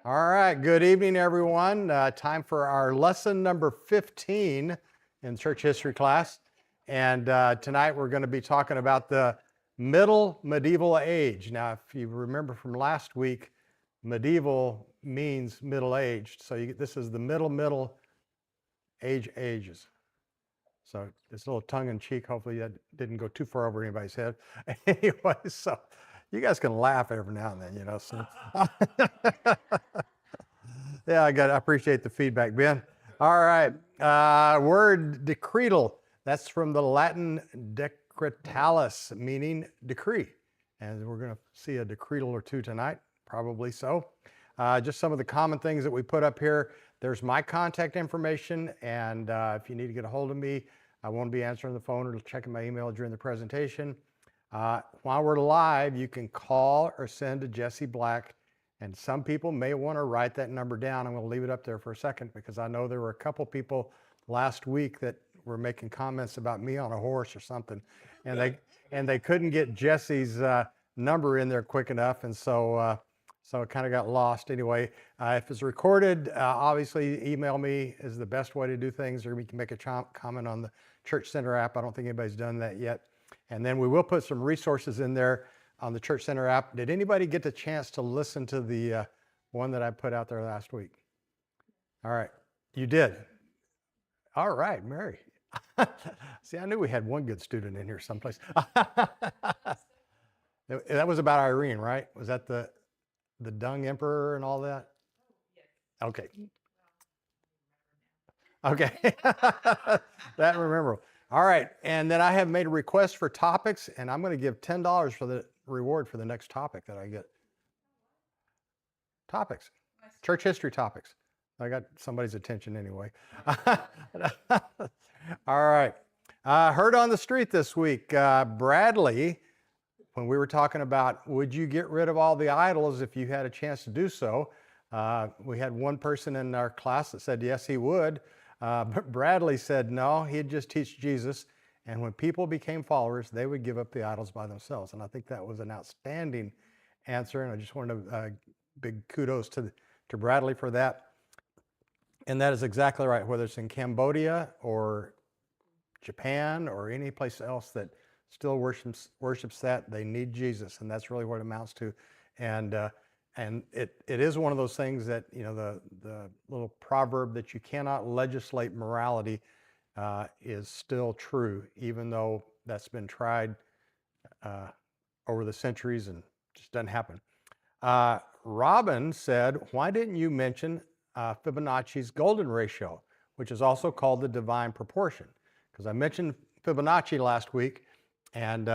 All right, good evening, everyone. Time for our lesson number 15 in church history class. And tonight we're going to be talking about the middle medieval age. Now, if you remember from last week, medieval means middle-aged. So this is the middle ages. So it's a little tongue-in-cheek. Hopefully that didn't go too far over anybody's head. Anyway, so you guys can laugh every now and then, you know. So. Yeah, I appreciate the feedback, Ben. All right, word decretal. That's from the Latin decretalis, meaning decree. And we're going to see a decretal or two tonight, probably so. Just some of the common things that we put up here. There's my contact information, and if you need to get a hold of me, I won't be answering the phone or checking my email during the presentation. While we're live, you can call or send to Jesse Black. And some people may want to write that number down. I'm going to leave it up there for a second because I know there were a couple people last week that were making comments about me on a horse or something, and they couldn't get Jesse's number in there quick enough, and so it kind of got lost. Anyway, if it's recorded, obviously email me is the best way to do things, or we can make a comment on the Church Center app. I don't think anybody's done that yet. And then we will put some resources in there on the Church Center app. Did anybody get the chance to listen to the one that I put out there last week? All right, you did. All right, Mary. See, I knew we had one good student in here someplace. That was about Irene, right? Was that the dung emperor and all that? Okay. Okay. That remember. All right, and then I have made a request for topics, and I'm going to give $10 for the reward for the next topic that I get. Topics, church history topics. I got somebody's attention anyway. All right. Heard on the street this week, Bradley, when we were talking about would you get rid of all the idols if you had a chance to do so, we had one person in our class that said yes, he would. But Bradley said no, he'd just teach Jesus. And when people became followers, they would give up the idols by themselves. And I think that was an outstanding answer. And I just wanted to big kudos to Bradley for that. And that is exactly right. Whether it's in Cambodia or Japan or any place else that still worships that, they need Jesus. And that's really what it amounts to. And it is one of those things that, you know, the little proverb that you cannot legislate morality is still true, even though that's been tried over the centuries and just doesn't happen. Robin said, why didn't you mention Fibonacci's golden ratio, which is also called the divine proportion? Because I mentioned Fibonacci last week, and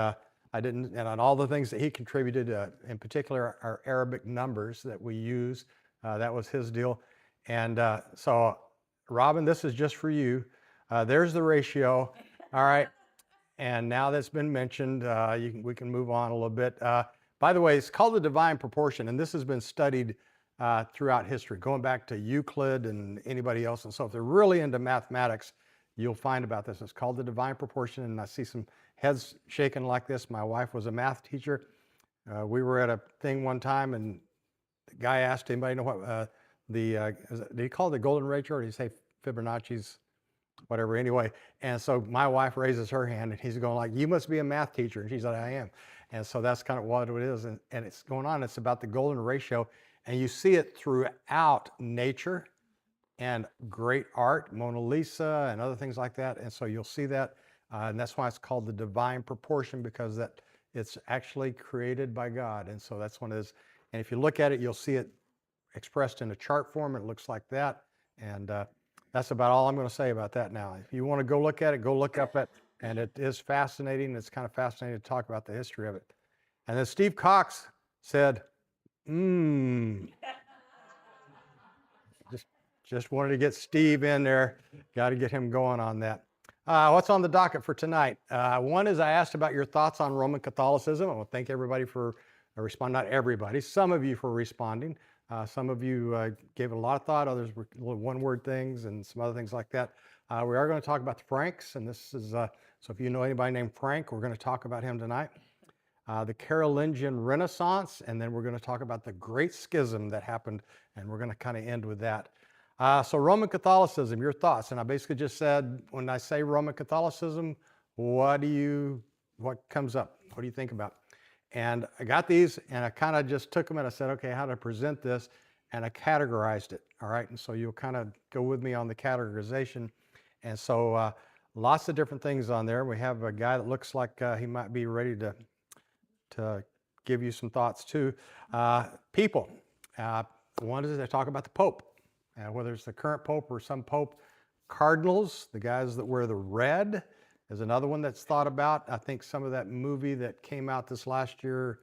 I didn't, and on all the things that he contributed, in particular our Arabic numbers that we use, that was his deal. And so, Robin, this is just for you. There's the ratio. All right. And now that's been mentioned, we can move on a little bit. By the way, it's called the divine proportion, and this has been studied throughout history, going back to Euclid and anybody else. And so if they're really into mathematics, you'll find about this. It's called the divine proportion, and I see some heads shaking like this. My wife was a math teacher. We were at a thing one time, and the guy asked, anybody know what did he call it the golden ratio, or did he say Fibonacci's whatever? Anyway, and so my wife raises her hand, and he's going like, you must be a math teacher. And she's like, I am. And so that's kind of what it is. And it's going on. It's about the golden ratio. And you see it throughout nature and great art, Mona Lisa and other things like that. And so you'll see that. And that's why it's called the divine proportion, because that it's actually created by God. And so that's one of those. And if you look at it, you'll see it expressed in a chart form. It looks like that. And that's about all I'm going to say about that now. If you want to go look at it, go look up it. And it is fascinating. It's kind of fascinating to talk about the history of it. And then Steve Cox said, Just wanted to get Steve in there. Got to get him going on that. What's on the docket for tonight? One is I asked about your thoughts on Roman Catholicism. I want to thank everybody for responding. Not everybody, some of you for responding. Some of you gave it a lot of thought. Others were one-word things and some other things like that. We are going to talk about the Franks, and this is so if you know anybody named Frank, we're going to talk about him tonight. the Carolingian Renaissance, and then we're going to talk about the Great Schism that happened, and we're going to kind of end with that. So Roman Catholicism, your thoughts? And I basically just said, when I say Roman Catholicism, what comes up? What do you think about? And I got these, and I kind of just took them, and I said, okay, how to present this, and I categorized it. All right, and so you'll kind of go with me on the categorization. And so lots of different things on there. We have a guy that looks like he might be ready to give you some thoughts too. People. One is they talk about the Pope, whether it's the current Pope or some Pope. Cardinals, the guys that wear the red, is another one that's thought about. I think some of that movie that came out this last year,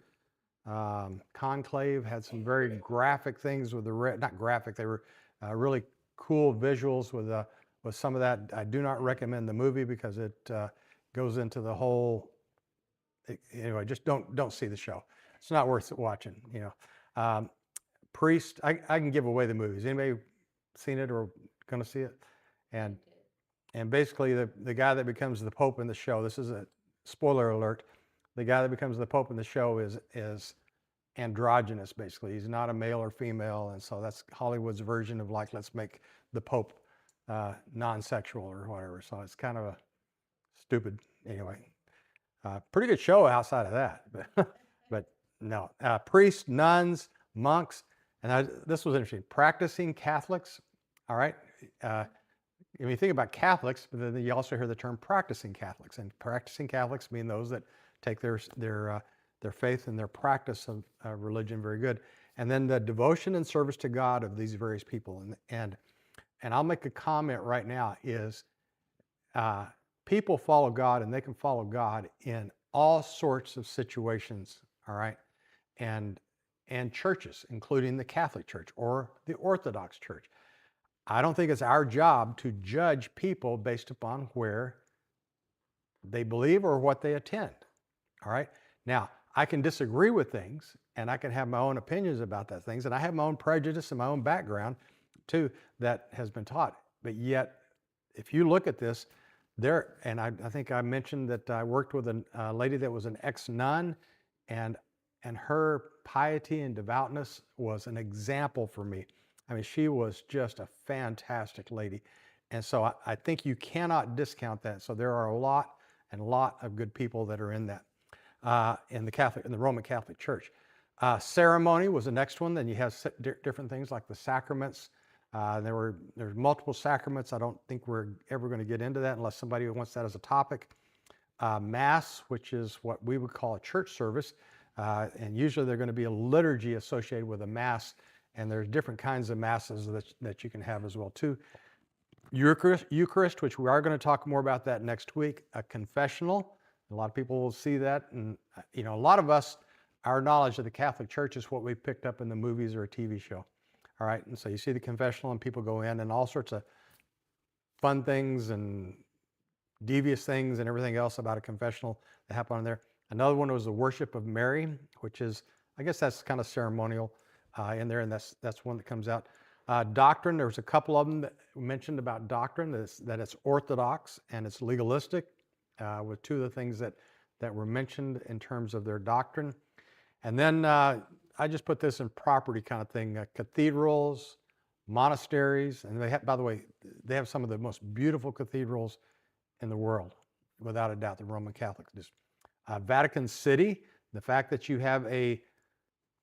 Conclave, had some very graphic things with the red. Not graphic, they were really cool visuals with some of that. I do not recommend the movie because it goes into the whole. Anyway, just don't see the show. It's not worth watching. Priest. I can give away the movies. Anybody seen it or going to see it? And basically the guy that becomes the Pope in the show. This is a spoiler alert. The guy that becomes the Pope in the show is androgynous. Basically, he's not a male or female, and so that's Hollywood's version of like, let's make the Pope non-sexual or whatever. So it's kind of a stupid. Anyway. Pretty good show outside of that, but no. Priests, nuns, monks, and this was interesting. Practicing Catholics, all right? When you think about Catholics, but then you also hear the term practicing Catholics, and practicing Catholics mean those that take their faith and their practice of religion very good. And then the devotion and service to God of these various people. And I'll make a comment right now is, people follow God, and they can follow God in all sorts of situations, all right? And churches, including the Catholic Church or the Orthodox Church. I don't think it's our job to judge people based upon where they believe or what they attend, all right? Now, I can disagree with things, and I can have my own opinions about those things, and I have my own prejudice and my own background, too, that has been taught. But yet, if you look at this, and I think I mentioned that I worked with a lady that was an ex-nun, and her piety and devoutness was an example for me. I mean, she was just a fantastic lady. And so I think you cannot discount that. So there are a lot of good people that are in that, in the Roman Catholic Church. Ceremony was the next one. Then you have different things like the sacraments. There's multiple sacraments. I don't think we're ever going to get into that unless somebody wants that as a topic. Mass, which is what we would call a church service. And usually there's going to be a liturgy associated with a mass. And there's different kinds of masses that you can have as well too. Eucharist, which we are going to talk more about that next week. A confessional. A lot of people will see that. And a lot of us, our knowledge of the Catholic Church is what we picked up in the movies or a TV show. All right, and so you see the confessional and people go in and all sorts of fun things and devious things and everything else about a confessional that happen on there. Another one was the worship of Mary, which is, I guess that's kind of ceremonial in there, and that's one that comes out. Doctrine, there was a couple of them that mentioned about doctrine, that it's orthodox and it's legalistic, with two of the things that were mentioned in terms of their doctrine. And then I just put this in property kind of thing, cathedrals, monasteries, and they have, by the way, they have some of the most beautiful cathedrals in the world, without a doubt, the Roman Catholics do. Vatican City, the fact that you have a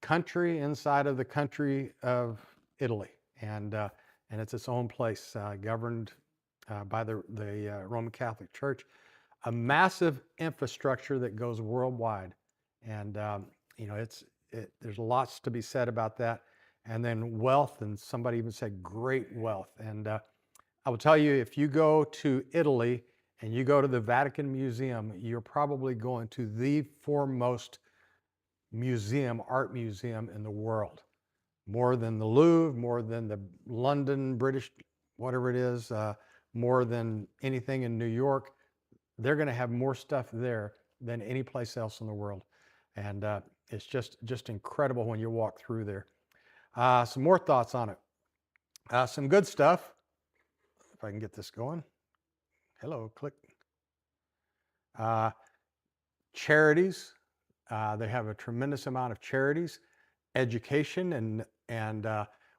country inside of the country of Italy, and it's its own place, governed by the Roman Catholic Church, a massive infrastructure that goes worldwide, and there's lots to be said about that. And then wealth, and somebody even said great wealth. And I will tell you, if you go to Italy and you go to the Vatican Museum, you're probably going to the foremost art museum in the world. More than the Louvre, more than the London, British, whatever it is, more than anything in New York. They're going to have more stuff there than any place else in the world. And it's just incredible when you walk through there. Some more thoughts on it. Some good stuff. If I can get this going. Hello, click. Charities. They have a tremendous amount of charities, education, and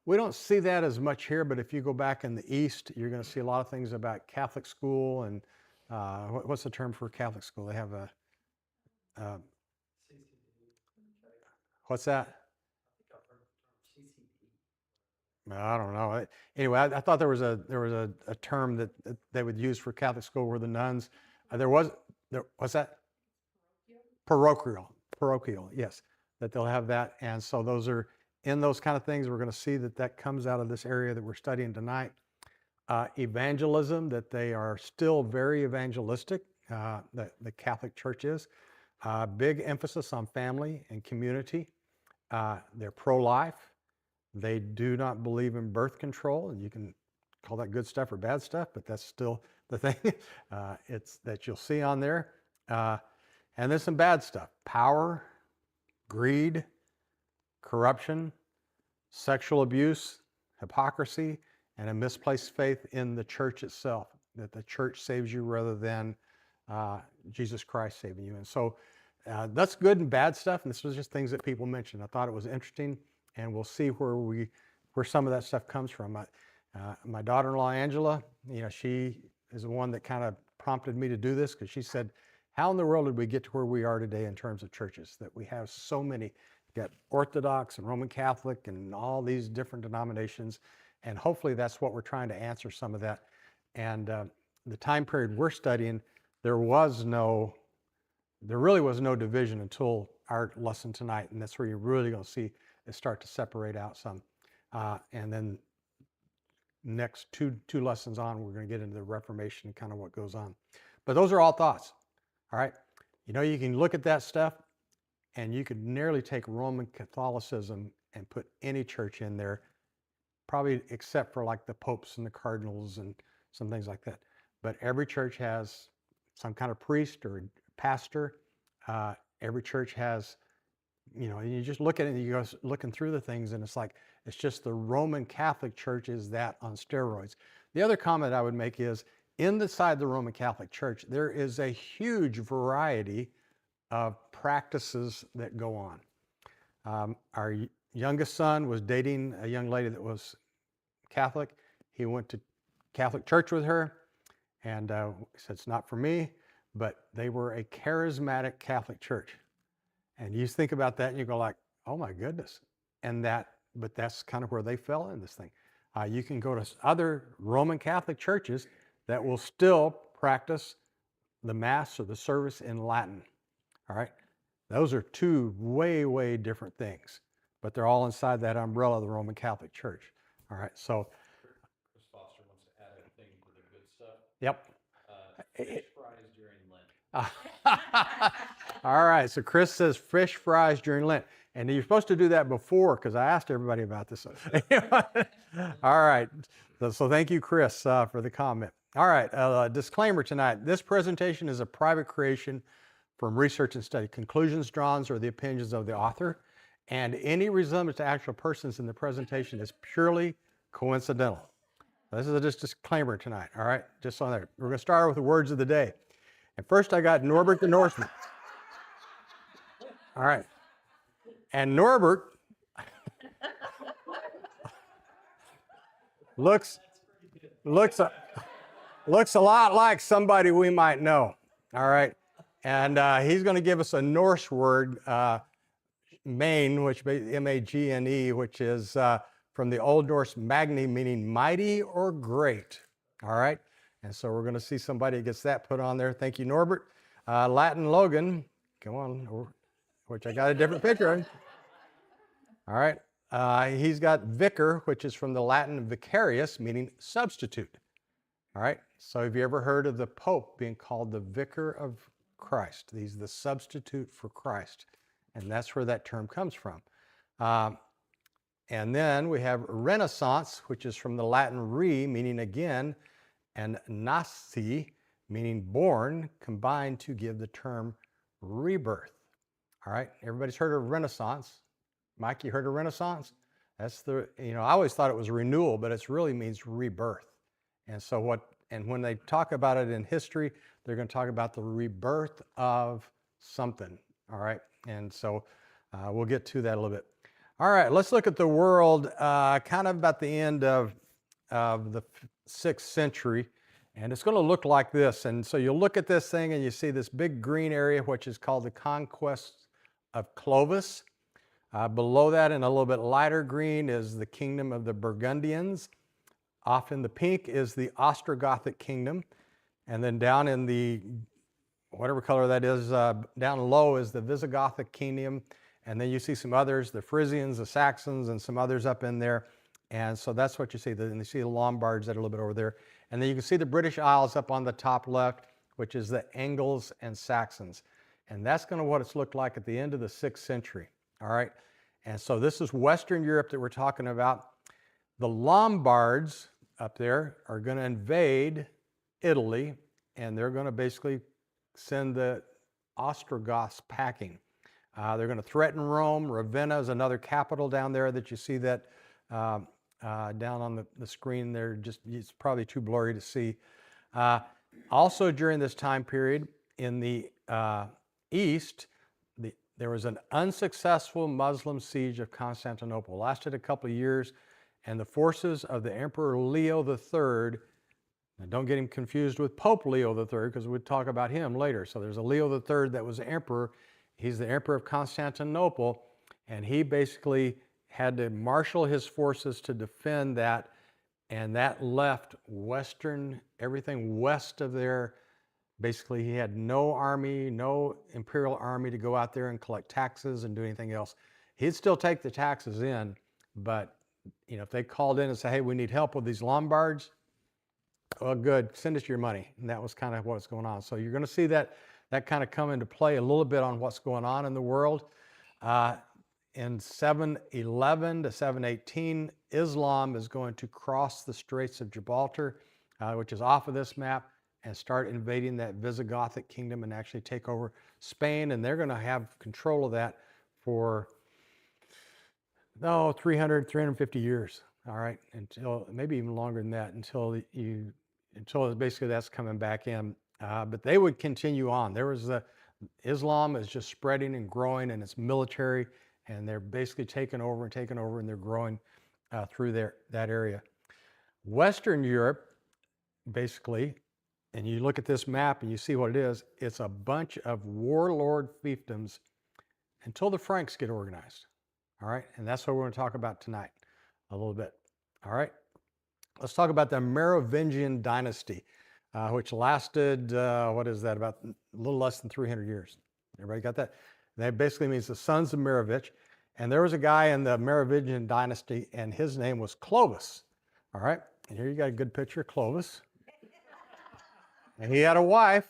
we don't see that as much here, but if you go back in the East, you're going to see a lot of things about Catholic school and what's the term for Catholic school? They have a, uh, what's that? I don't know. Anyway, I thought there was a term that they would use for Catholic school where the nuns, what's that? Parochial, yes, that they'll have that. And so those are in those kind of things. We're going to see that comes out of this area that we're studying tonight. Evangelism, that they are still very evangelistic, the Catholic Church is. Big emphasis on family and community. They're pro-life. They do not believe in birth control, and you can call that good stuff or bad stuff, but that's still the thing it's that you'll see on there. And there's some bad stuff: power, greed, corruption, sexual abuse, hypocrisy, and a misplaced faith in the church itself, that the church saves you rather than Jesus Christ saving you. And so that's good and bad stuff, and this was just things that people mentioned. I thought it was interesting, and we'll see where some of that stuff comes from. My daughter-in-law, Angela, she is the one that kind of prompted me to do this, because she said, how in the world did we get to where we are today in terms of churches, that we have so many? We've got Orthodox and Roman Catholic and all these different denominations, and hopefully that's what we're trying to answer some of that. And the time period we're studying, there really was no division until our lesson tonight, and that's where you're really going to see it start to separate out some. And then next two lessons on, we're going to get into the Reformation and kind of what goes on. But those are all thoughts. All right. You can look at that stuff and you could nearly take Roman Catholicism and put any church in there, probably except for like the popes and the cardinals and some things like that. But every church has some kind of priest or pastor. Every church has, and you just look at it and you go looking through the things, and it's just the Roman Catholic Church is that on steroids. The other comment I would make is, inside the Roman Catholic Church, there is a huge variety of practices that go on. Our youngest son was dating a young lady that was Catholic. He went to Catholic church with her, and he said, it's not for me, but they were a charismatic Catholic church. And you think about that and you go like, oh my goodness. But that's kind of where they fell in this thing. You can go to other Roman Catholic churches that will still practice the Mass or the service in Latin. All right. Those are two way, way different things, but they're all inside that umbrella of the Roman Catholic Church. All right. So Chris Foster wants to add a thing to the good stuff. Yep. Fish fries during Lent. All right. So Chris says fish fries during Lent. And you're supposed to do that before, because I asked everybody about this. All right. So thank you, Chris, for the comment. All right. Disclaimer tonight. This presentation is a private creation from research and study. Conclusions drawn are the opinions of the author, and any resemblance to actual persons in the presentation is purely coincidental. This is just a disclaimer tonight. All right. Just on there. We're going to start with the words of the day. And first I got Norbert the Norseman. All right. And Norbert looks a lot like somebody we might know. All right. And he's going to give us a Norse word, Magne, which M-A-G-N-E, which is from the Old Norse Magni, meaning mighty or great. All right. And so we're going to see somebody that gets that put on there. Thank you, Norbert. Latin Logan, come on, which I got a different picture of. All right. He's got vicar, which is from the Latin vicarius, meaning substitute. All right. So have you ever heard of the Pope being called the vicar of Christ? He's the substitute for Christ. And that's where that term comes from. And then we have Renaissance, which is from the Latin re, meaning again, and nasci, meaning born, combined to give the term rebirth. All right. Everybody's heard of Renaissance. Mike, you heard of Renaissance? That's I always thought it was renewal, but it really means rebirth. And so when they talk about it in history, they're going to talk about the rebirth of something. All right. And so we'll get to that a little bit. All right, let's look at the world kind of about the end of the 6th century. And it's going to look like this. And so you'll look at this thing and you see this big green area, which is called the conquest of Clovis. Below that, in a little bit lighter green, is the kingdom of the Burgundians. Off in the pink is the Ostrogothic kingdom. And then down in the, whatever color that is, down low is the Visigothic kingdom. And then you see some others, the Frisians, the Saxons, and some others up in there. And so that's what you see. And you see the Lombards that are a little bit over there. And then you can see the British Isles up on the top left, which is the Angles and Saxons. And that's going to what it's looked like at the end of the 6th century. All right. And so this is Western Europe that we're talking about. The Lombards up there are going to invade Italy, and they're going to basically send the Ostrogoths packing. They're going to threaten Rome. Ravenna is another capital down there that you see that down on the screen there. Just, it's probably too blurry to see. Also during this time period in the east, there was an unsuccessful Muslim siege of Constantinople. It lasted a couple of years, and the forces of the Emperor Leo III, now don't get him confused with Pope Leo III, because we'll talk about him later. So there's a Leo III that was emperor. He's the emperor of Constantinople, and he basically had to marshal his forces to defend that, and that left everything west of there. Basically, he had no army, no imperial army to go out there and collect taxes and do anything else. He'd still take the taxes in, but if they called in and said, hey, we need help with these Lombards, well, good, send us your money. And that was kind of what's going on. So you're going to see that kind of come into play a little bit on what's going on in the world. In 711 to 718, Islam is going to cross the Straits of Gibraltar, which is off of this map, and start invading that Visigothic kingdom and actually take over Spain. And they're going to have control of that for 350 years. All right, until maybe even longer than that, until basically that's coming back in. But they would continue on. Islam is just spreading and growing, and it's military, and they're basically taking over, and they're growing through that area. Western Europe, basically, and you look at this map and you see what it is, it's a bunch of warlord fiefdoms until the Franks get organized. All right, and that's what we're going to talk about tonight a little bit. All right, let's talk about the Merovingian dynasty, which lasted, about a little less than 300 years. Everybody got that? That basically means the sons of Merovich. And there was a guy in the Merovingian dynasty, and his name was Clovis. All right, and here you got a good picture of Clovis. And he had a wife,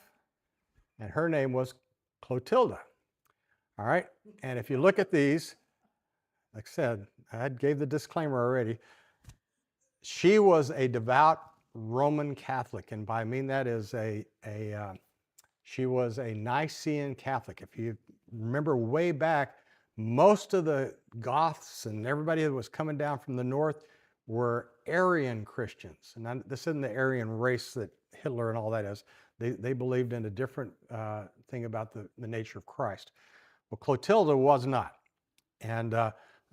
and her name was Clotilda. All right, and if you look at these, like I said, I gave the disclaimer already. She was a devout Roman Catholic, and by I mean that is she was a Nicene Catholic. If you remember way back, most of the Goths and everybody that was coming down from the north were Arian Christians. And this isn't the Aryan race that Hitler and all that is. They believed in a different thing about the nature of Christ. Well, Clotilda was not. And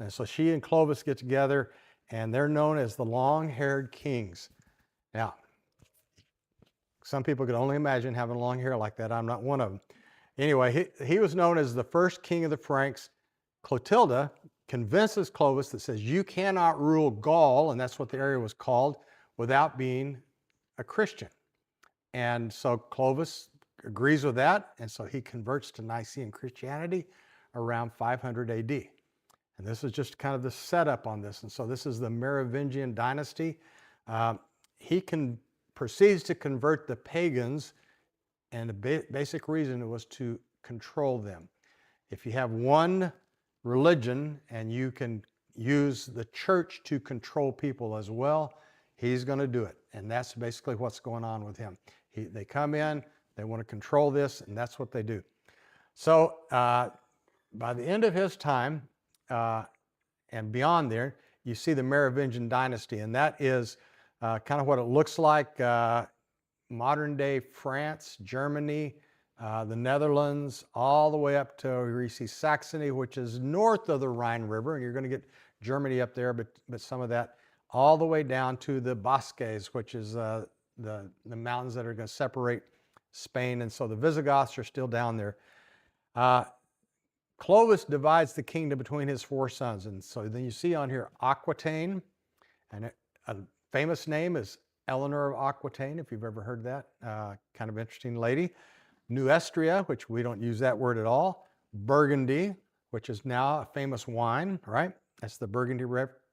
so she and Clovis get together, and they're known as the long-haired kings. Now, some people could only imagine having long hair like that. I'm not one of them. Anyway, he was known as the first king of the Franks. Clotilda convinces Clovis that says, you cannot rule Gaul, and that's what the area was called, without being a Christian. And so Clovis agrees with that, and so he converts to Nicene Christianity around 500 AD. And this is just kind of the setup on this. And so this is the Merovingian dynasty. He proceeds to convert the pagans, and the basic reason was to control them. If you have one religion and you can use the church to control people as well, he's going to do it. And that's basically what's going on with him. They come in, they want to control this, and that's what they do. So by the end of his time and beyond there, you see the Merovingian dynasty, and that is kind of what it looks like. Modern day France, Germany, the Netherlands, all the way up to where you see Saxony, which is north of the Rhine River, and you're going to get Germany up there, but some of that, all the way down to the Bosques, which is the mountains that are going to separate Spain. And so the Visigoths are still down there. Clovis divides the kingdom between his 4 sons. And so then you see on here Aquitaine, and a famous name is Eleanor of Aquitaine, if you've ever heard that. Kind of interesting lady. Neustria, which we don't use that word at all. Burgundy, which is now a famous wine, right? That's the Burgundy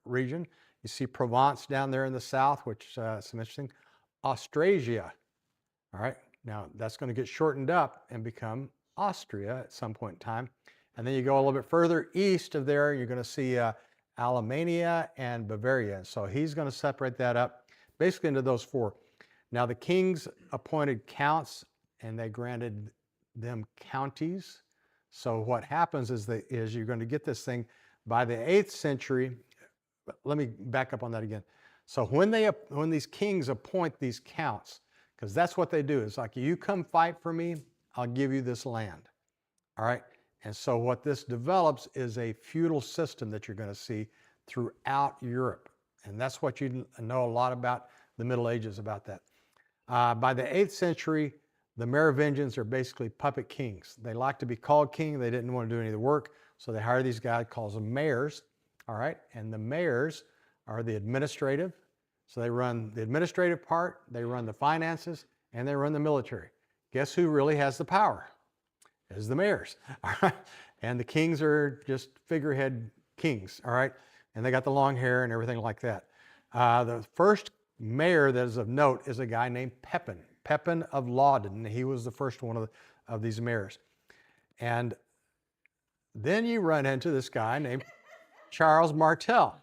region. You see Provence down there in the south, which is some interesting. Austrasia, all right? Now, that's going to get shortened up and become Austria at some point in time. And then you go a little bit further east of there, you're going to see Alemannia and Bavaria. So he's going to separate that up basically into those 4. Now, the kings appointed counts, and they granted them counties. So what happens is you're going to get this thing by the 8th century. Let me back up on that again. So when these kings appoint these counts, because that's what they do, it's like, you come fight for me, I'll give you this land. All right. And so what this develops is a feudal system that you're going to see throughout Europe. And that's what you know a lot about the Middle Ages about that. By the 8th century, the Merovingians are basically puppet kings. They like to be called king. They didn't want to do any of the work. So they hire these guys, calls them mayors. All right. And the mayors are the administrative. So they run the administrative part, they run the finances, and they run the military. Guess who really has the power? Is the mayors. All right. And the kings are just figurehead kings. All right. And they got the long hair and everything like that. The first mayor that is of note is a guy named Pepin. Pepin of Lawdon. He was the first one of these mayors. And then you run into this guy named Charles Martel.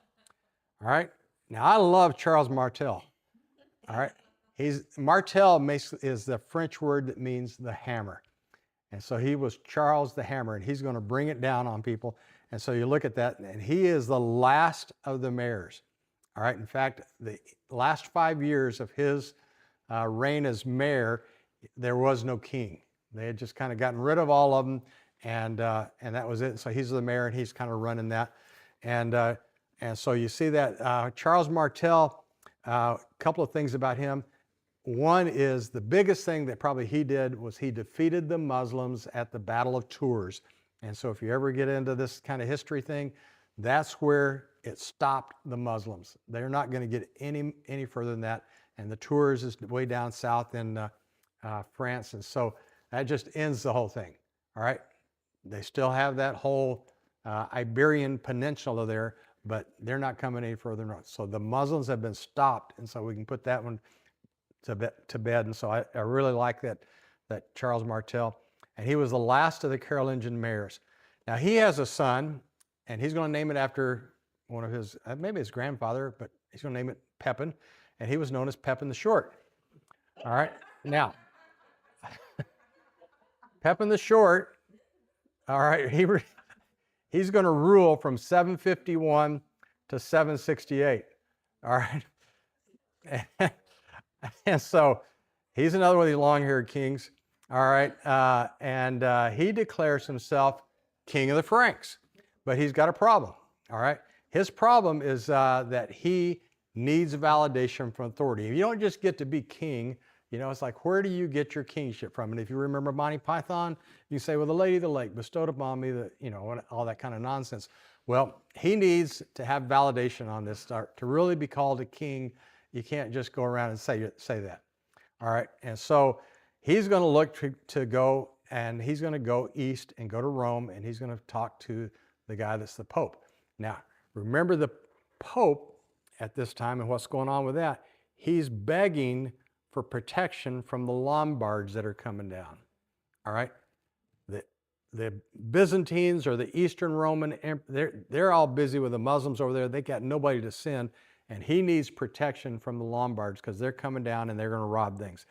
All right. Now, I love Charles Martel. All right. Martel is the French word that means the hammer. And so he was Charles the Hammer, and he's going to bring it down on people. And so you look at that, and he is the last of the mayors. All right. In fact, the last 5 years of his reign as mayor, there was no king. They had just kind of gotten rid of all of them, and that was it. So he's the mayor, and he's kind of running that. And so you see that Charles Martel, a couple of things about him. One is the biggest thing that probably he did was he defeated the Muslims at the Battle of Tours. And so if you ever get into this kind of history thing, that's where it stopped the Muslims. They're not going to get any further than that. And the Tours is way down south in France. And so that just ends the whole thing. All right. They still have that whole Iberian Peninsula there, but they're not coming any further north. So the Muslims have been stopped. And so we can put that one to bed. And so I really like that Charles Martel. And he was the last of the Carolingian mayors. Now he has a son, and he's going to name it after one of his, maybe his grandfather, but he's going to name it Pepin. And he was known as Pepin the Short. All right. Now, Pepin the Short, all right, he's going to rule from 751 to 768. All right. And so he's another one of these long-haired kings. All right. And he declares himself king of the Franks. But he's got a problem. All right. His problem is that he needs validation from authority. You don't just get to be king. You know, it's like, where do you get your kingship from? And if you remember Monty Python, you say, well, the lady of the lake bestowed upon me the, you know, all that kind of nonsense. Well, he needs to have validation on this to really be called a king. You can't just go around and say that. All right. And so he's going to look to go, and he's going to go east and go to Rome, and he's going to talk to the guy that's the Pope. Now, remember the Pope at this time and what's going on with that. He's begging for protection from the Lombards that are coming down. All right. The Byzantines or the Eastern Roman, they're all busy with the Muslims over there. They got nobody to send. And he needs protection from the Lombards because they're coming down and they're going to rob things.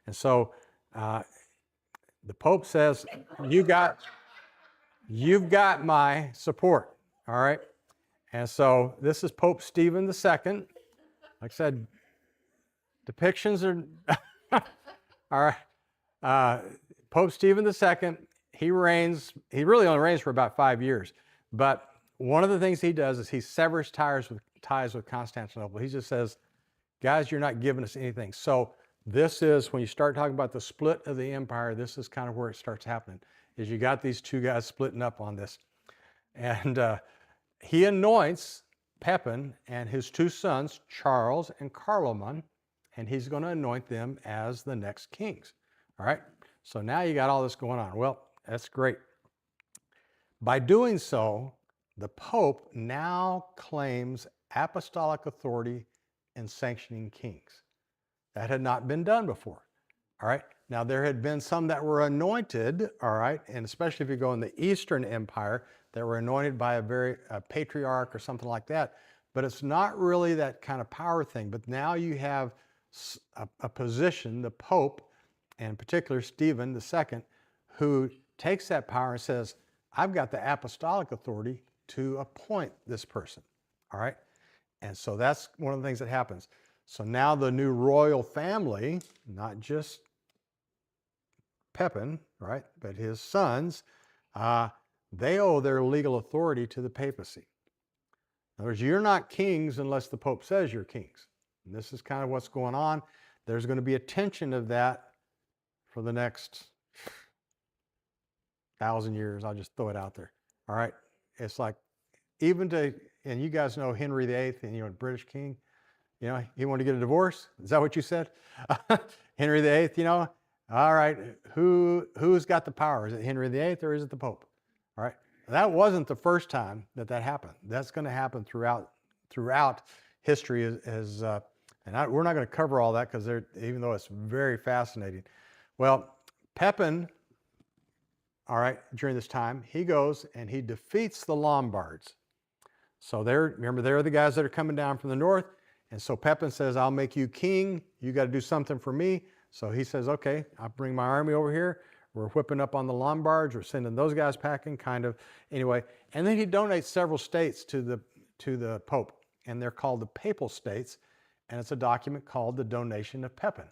And so the Pope says, you've got my support. All right. And so this is Pope Stephen II. Like I said, depictions are all right. Pope Stephen II, he really only reigns for about 5 years. But one of the things he does is he severs ties with Constantinople. He just says, guys, you're not giving us anything. So this is, when you start talking about the split of the empire, this is kind of where it starts happening, is you got these two guys splitting up on this. And he anoints Pepin and his two sons, Charles and Carloman, and he's going to anoint them as the next kings. All right? So now you got all this going on. Well, that's great. By doing so, the Pope now claims apostolic authority in sanctioning kings. That had not been done before. All right? Now, there had been some that were anointed, all right, and especially if you go in the Eastern Empire, that were anointed by a patriarch or something like that. But it's not really that kind of power thing. But now you have a position, the Pope, and in particular Stephen II, who takes that power and says, I've got the apostolic authority to appoint this person. All right? And so that's one of the things that happens. So now the new royal family, not just Pepin, right, but his sons, they owe their legal authority to the papacy. In other words, you're not kings unless the Pope says you're kings. And this is kind of what's going on. There's going to be a tension of that for the next 1,000 years. I'll just throw it out there. All right? It's like, and you guys know Henry VIII, and British king, he wanted to get a divorce. Is that what you said? Henry VIII, all right, who's got the power? Is it Henry VIII or is it the Pope? All right, that wasn't the first time that happened. That's going to happen throughout history. We're not going to cover all that because even though it's very fascinating. Well, Pepin, all right, during this time, he goes and he defeats the Lombards. So they're the guys that are coming down from the north. And so Pepin says, I'll make you king. You got to do something for me. So he says, okay, I'll bring my army over here. We're whipping up on the Lombards. We're sending those guys packing, kind of. Anyway, and then he donates several states to the Pope. And they're called the Papal States. And it's a document called the Donation of Pepin.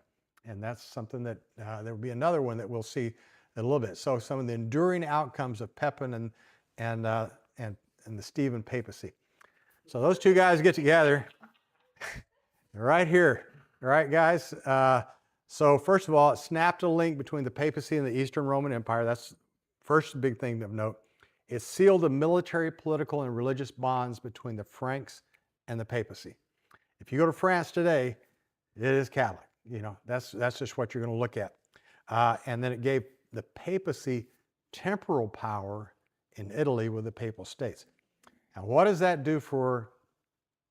And that's something that there will be another one that we'll see in a little bit. So some of the enduring outcomes of Pepin and the Stephen papacy. So those two guys get together right here. All right, guys. So first of all, it snapped a link between the papacy and the Eastern Roman Empire. That's first big thing of note. It sealed the military, political, and religious bonds between the Franks and the papacy. If you go to France today, it is Catholic. That's just what you're going to look at. And then it gave the papacy temporal power in Italy with the Papal States. Now, what does that do for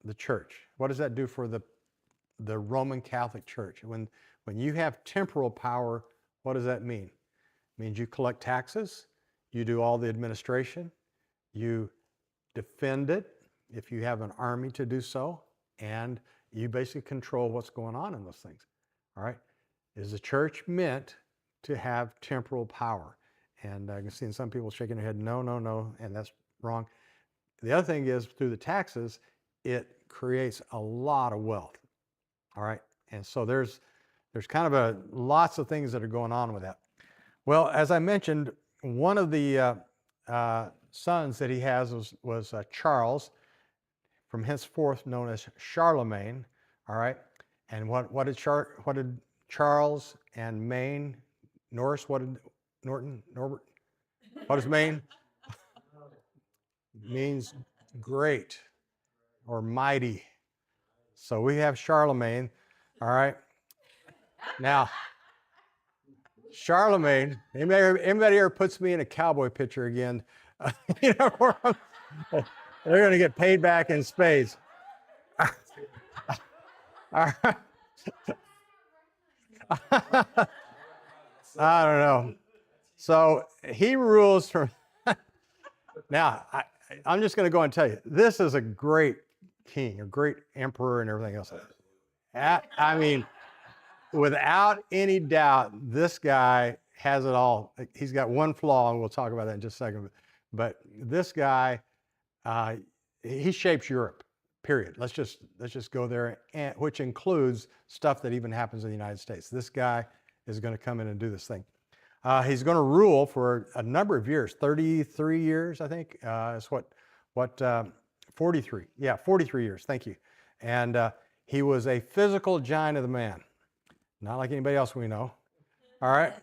the church? What does that do for the Roman Catholic Church? When you have temporal power, what does that mean? It means you collect taxes, you do all the administration, you defend it if you have an army to do so, and you basically control what's going on in those things. All right? Is the church meant to have temporal power? And I can see some people shaking their head, no, and that's wrong. The other thing is, through the taxes, it creates a lot of wealth. All right? And so there's kind of lots of things that are going on with that. Well, as I mentioned, one of the sons that he has was Charles, from henceforth known as Charlemagne. All right? And what did Charles and Maine, Norris, Norbert? What does Maine? Means great or mighty. So we have Charlemagne. All right. Now, Charlemagne, anybody ever puts me in a cowboy picture again, they're going to get paid back in spades. All right. I don't know. So he rules from. Now, I'm just going to go and tell you, this is a great king, a great emperor, and everything else. I mean, without any doubt, this guy has it all. He's got one flaw, and we'll talk about that in just a second. But this guy, he shapes Europe. Period. Let's just go there, which includes stuff that even happens in the United States. This guy is going to come in and do this thing. He's going to rule for a number of years, 33 years, I think, is what 43. Yeah, 43 years. Thank you. And he was a physical giant of the man, not like anybody else we know. All right.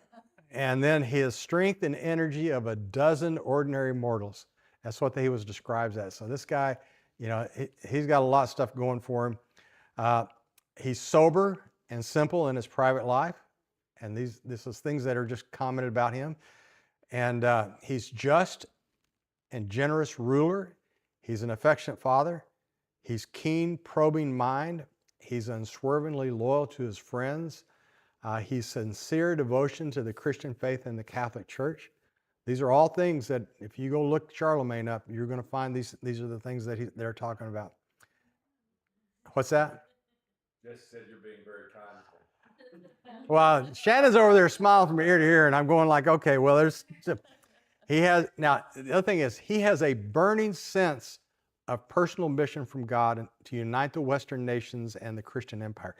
And then his strength and energy of a dozen ordinary mortals. That's what he was described as. So this guy, he's got a lot of stuff going for him. He's sober and simple in his private life. And this is things that are just commented about him. And he's just and generous ruler. He's an affectionate father. He's keen, probing mind. He's unswervingly loyal to his friends. He's sincere devotion to the Christian faith and the Catholic Church. These are all things that if you go look Charlemagne up, you're going to find these are the things that they're talking about. What's that? Just said you're being very kind. Well, Shannon's over there smiling from ear to ear, and I'm going like, okay, well, now, the other thing is, he has a burning sense of personal mission from God to unite the Western nations and the Christian empire.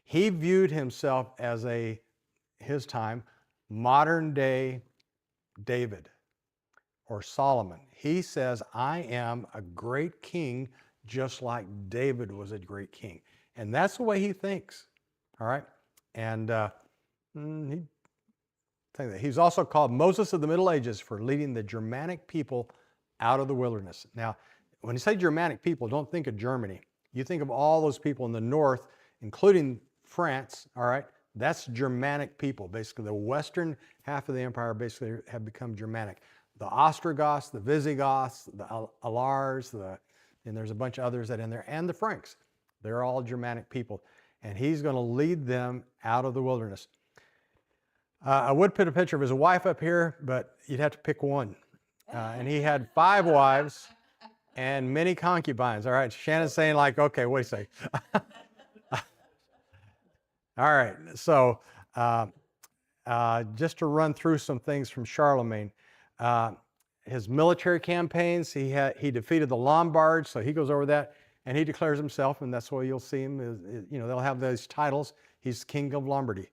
He viewed himself as his time, modern day David or Solomon. He says, I am a great king just like David was a great king. And that's the way he thinks. All right. And he's also called Moses of the Middle Ages for leading the Germanic people out of the wilderness. Now, when you say Germanic people, don't think of Germany. You think of all those people in the north, including France, all right? That's Germanic people. Basically, the western half of the empire basically have become Germanic. The Ostrogoths, the Visigoths, the Alars, and there's a bunch of others that in there, and the Franks. They're all Germanic people. And he's going to lead them out of the wilderness. I would put a picture of his wife up here, but you'd have to pick one. And he had 5 wives and many concubines. All right, Shannon's saying like, okay, what do you say? All right, so just to run through some things from Charlemagne. His military campaigns, he defeated the Lombards, so he goes over that, and he declares himself, and that's why you'll see him, they'll have those titles. He's King of Lombardy.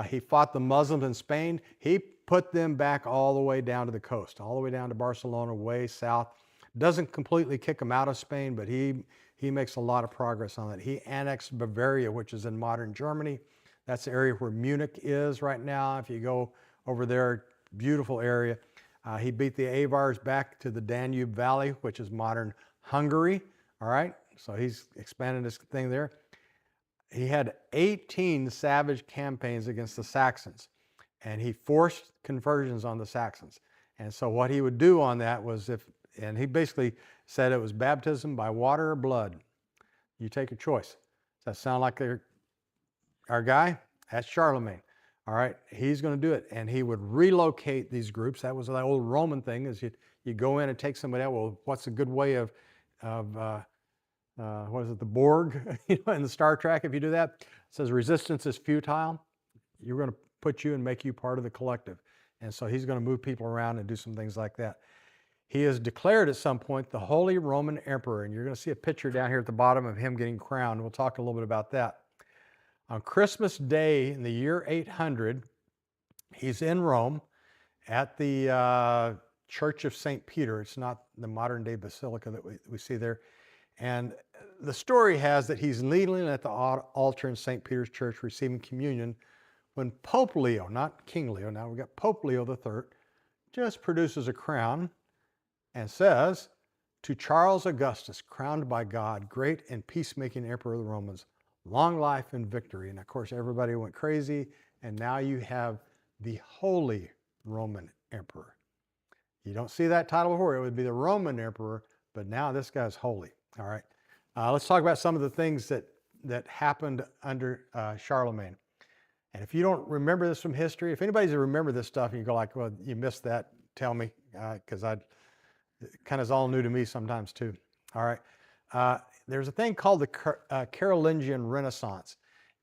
He fought the Muslims in Spain. He put them back all the way down to the coast, all the way down to Barcelona, way south. Doesn't completely kick them out of Spain, but he makes a lot of progress on it. He annexed Bavaria, which is in modern Germany. That's the area where Munich is right now. If you go over there, beautiful area. He beat the Avars back to the Danube Valley, which is modern Hungary. All right, so he's expanded his thing there. He had 18 savage campaigns against the Saxons, and he forced conversions on the Saxons. And so what he would do on that was and he basically said it was baptism by water or blood. You take a choice. Does that sound like our guy? That's Charlemagne. All right, he's going to do it. And he would relocate these groups. That was the old Roman thing, is you go in and take somebody out. Well, what's a good way of what is it, the Borg, in the Star Trek, if you do that? It says resistance is futile. You're going to put you and make you part of the collective. And so he's going to move people around and do some things like that. He is declared at some point the Holy Roman Emperor, and you're going to see a picture down here at the bottom of him getting crowned. We'll talk a little bit about that. On Christmas Day in the year 800, he's in Rome at the Church of St. Peter. It's not the modern day basilica that we see there. And the story has that he's kneeling at the altar in St. Peter's Church receiving communion when Pope Leo, not King Leo, now we've got Pope Leo III, just produces a crown and says, to Charles Augustus, crowned by God, great and peacemaking Emperor of the Romans, long life and victory. And of course, everybody went crazy. And now you have the Holy Roman Emperor. You don't see that title before. It would be the Roman Emperor, but now this guy's holy. All right. Let's talk about some of the things that happened under Charlemagne. And if you don't remember this from history, if anybody's remember this stuff and you go like, well, you missed that, tell me, because it kind of is all new to me sometimes too. All right. There's a thing called the Carolingian Renaissance.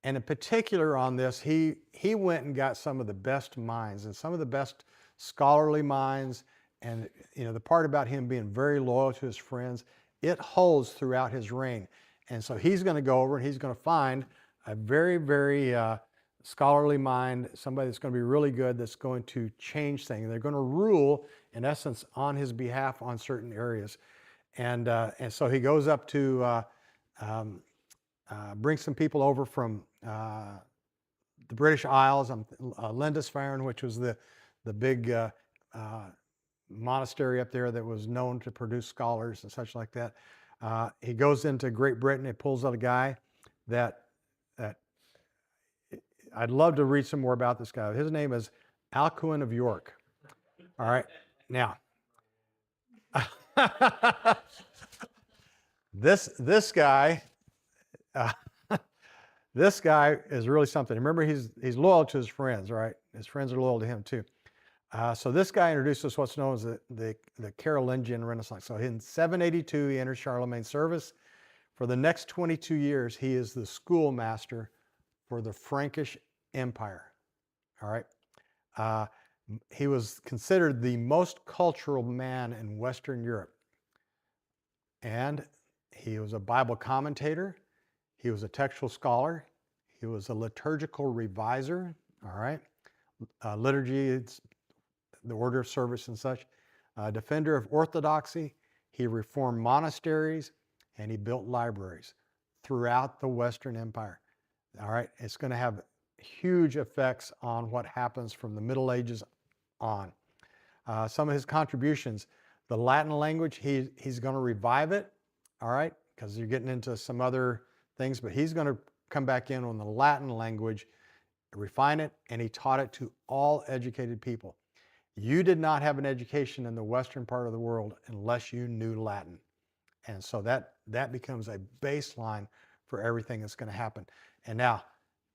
And in particular on this, he went and got some of the best minds and some of the best scholarly minds. And the part about him being very loyal to his friends, it holds throughout his reign. And so he's going to go over and he's going to find a very, very scholarly mind, somebody that's going to be really good, that's going to change things. They're going to rule, in essence, on his behalf on certain areas. And so he goes up to bring some people over from the British Isles, Lindisfarne, which was the big monastery up there that was known to produce scholars and such like that. He goes into Great Britain. He pulls out a guy that I'd love to read some more about this guy. His name is Alcuin of York. All right, now this guy. This guy is really something. Remember, he's loyal to his friends, right? His friends are loyal to him too. So this guy introduced us what's known as the Carolingian Renaissance. So in 782, he enters Charlemagne's service. For the next 22 years, he is the schoolmaster for the Frankish Empire. All right. He was considered the most cultural man in Western Europe. And he was a Bible commentator. He was a textual scholar. He was a liturgical reviser, all right? Liturgy, the order of service and such. Defender of orthodoxy. He reformed monasteries, and he built libraries throughout the Western Empire, all right? It's going to have huge effects on what happens from the Middle Ages on. Some of his contributions, the Latin language, he's going to revive it, all right? Because you're getting into some other things, but he's going to come back in on the Latin language, refine it, and he taught it to all educated people. You did not have an education in the Western part of the world unless you knew Latin. And so that becomes a baseline for everything that's going to happen. And now,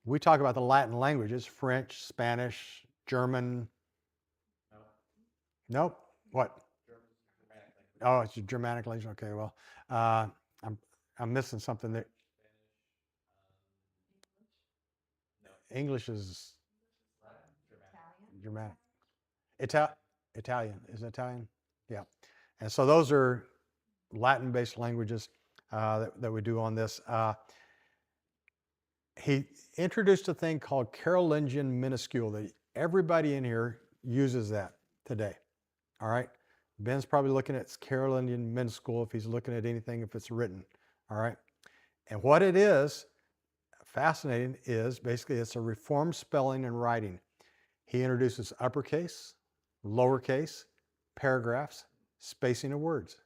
we talk about the Latin languages, French, Spanish, German. Nope. What? Oh, it's a Germanic language. Okay, well, I'm missing something there. English is Germanic. Italian. Is it Italian? Yeah. And so those are Latin-based languages that we do on this. He introduced a thing called Carolingian minuscule that everybody in here uses that today. All right. Ben's probably looking at Carolingian minuscule if he's looking at anything, if it's written. All right. And what it is, fascinating, is basically it's a reformed spelling and writing. He introduces uppercase, lowercase, paragraphs, spacing of words.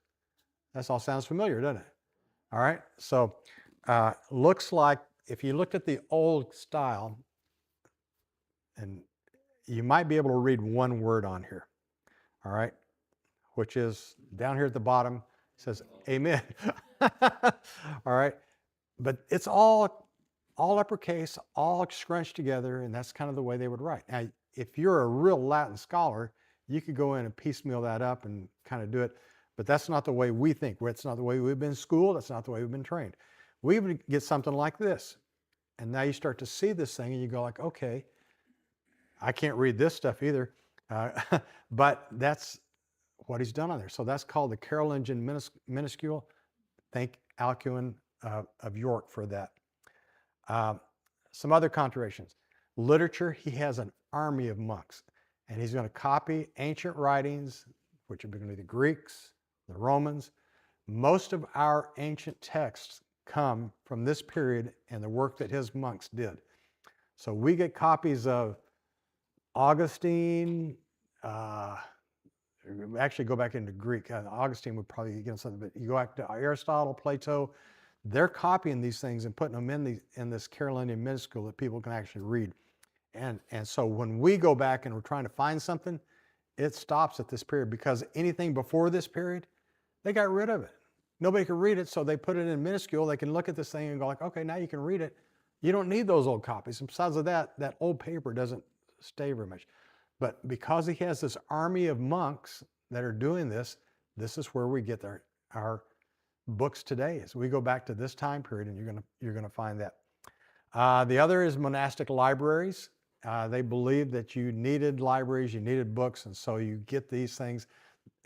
That all sounds familiar, doesn't it? All right. So looks like if you looked at the old style, and you might be able to read one word on here. All right. Which is down here at the bottom, says amen. All right. But it's all uppercase, all scrunched together, and that's kind of the way they would write. Now, if you're a real Latin scholar, you could go in and piecemeal that up and kind of do it, but that's not the way we think. It's not the way we've been schooled. That's not the way we've been trained. We would get something like this, and now you start to see this thing, and you go like, okay, I can't read this stuff either, but that's what he's done on there. So that's called the Carolingian minuscule. Thank Alcuin of York for that. Some other contributions. Literature, he has an army of monks, and he's going to copy ancient writings, which are going to be the Greeks, the Romans. Most of our ancient texts come from this period and the work that his monks did. So we get copies of Augustine, actually go back into Greek. Augustine would probably get something, but you go back to Aristotle, Plato. They're copying these things and putting them in this Carolingian minuscule that people can actually read. And so when we go back and we're trying to find something, it stops at this period, because anything before this period, they got rid of it. Nobody could read it, so they put it in minuscule. They can look at this thing and go like, okay, now you can read it. You don't need those old copies. And besides of that, that old paper doesn't stay very much. But because he has this army of monks that are doing this, this is where we get our books today. As we go back to this time period, and you're gonna find that. The other is monastic libraries. They believed that you needed libraries, you needed books, and so you get these things,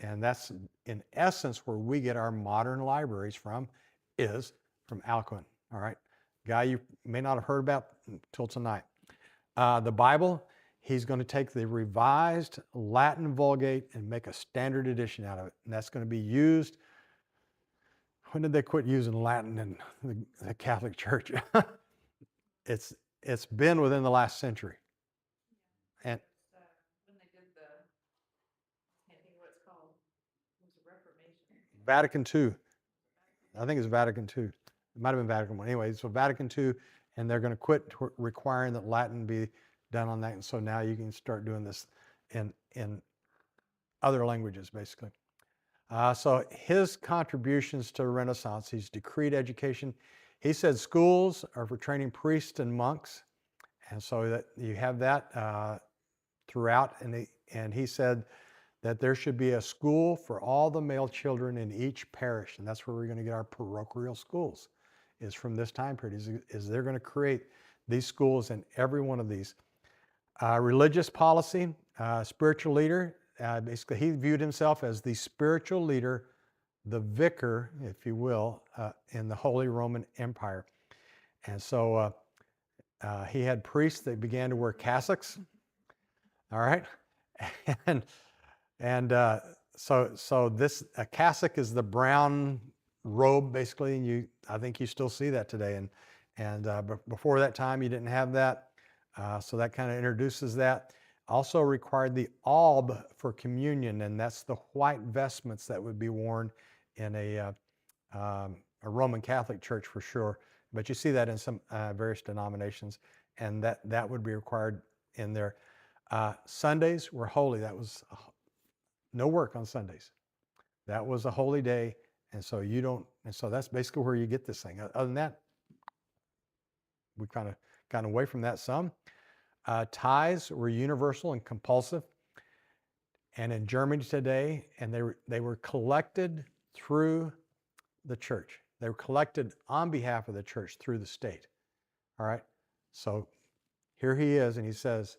and that's in essence where we get our modern libraries from, is from Alcuin. All right, guy you may not have heard about until tonight. the Bible, he's going to take the revised Latin Vulgate and make a standard edition out of it. And that's going to be used. When did they quit using Latin in the Catholic Church? It's been within the last century. And when they did the, I can't think of what it's called. It was a Reformation. Vatican II. I think it's Vatican II. It might have been Vatican I. Anyway, so Vatican II, and they're going to quit requiring that Latin be done on that. And so now you can start doing this in other languages, basically. So his contributions to the Renaissance, he's decreed education. He said schools are for training priests and monks. And so that you have that throughout. And he said that there should be a school for all the male children in each parish. And that's where we're going to get our parochial schools, is from this time period, is they're going to create these schools in every one of these. Religious policy, spiritual leader. Basically, he viewed himself as the spiritual leader, the vicar, if you will, in the Holy Roman Empire. And so he had priests that began to wear cassocks. All right, and so this a cassock is the brown robe, basically, and I think you still see that today. But before that time, you didn't have that, so that kind of introduces that. Also required the alb for communion, and that's the white vestments that would be worn in a Roman Catholic church for sure. But you see that in some various denominations, and that would be required in there. Sundays were holy. That was no work on Sundays. That was a holy day, and so that's basically where you get this thing. Other than that, we kind of gotten away from that some. Tithes were universal and compulsive, and in Germany today, and they were collected through the church. They were collected on behalf of the church through the state. All right, so here he is, and he says,